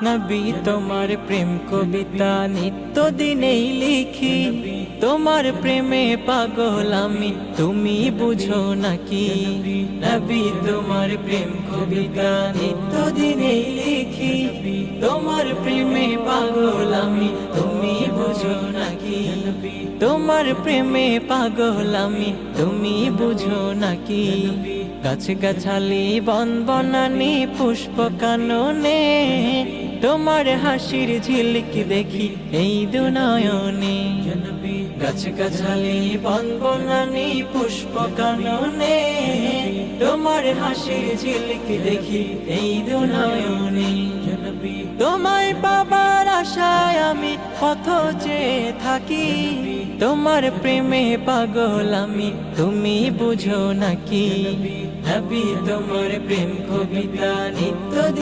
নবী তোমার প্রেম কবিতা নিত্য দিনেই লিখি, তোমার প্রেমে পাগল আমি, তুমি বুঝো নাকি? নবী তোমার প্রেম কবিতা নিত্য দিনেই লিখি, তোমার প্রেমে পাগল আমি, তুমি বুঝো নাকি? তোমার প্রেমে পাগল আমি, তুমি বুঝো নাকি? গাছ গাছালি বন বনানি পুষ্প কাননে, তোমার হাসির ঝিলকি দেখি এই দুনয়নে। গাছ গাছালি বন বনানি পুষ্প কাননে, তোমার হাসির ঝিলকি দেখি এই দুনয়নে। তোমায় পাবার আশায় আমি পথ চেয়ে থাকি, তোমার প্রেমে পাগল আমি, তুমি বুঝো নাকি? নবী তোমার প্রেম কবিতা নিত্য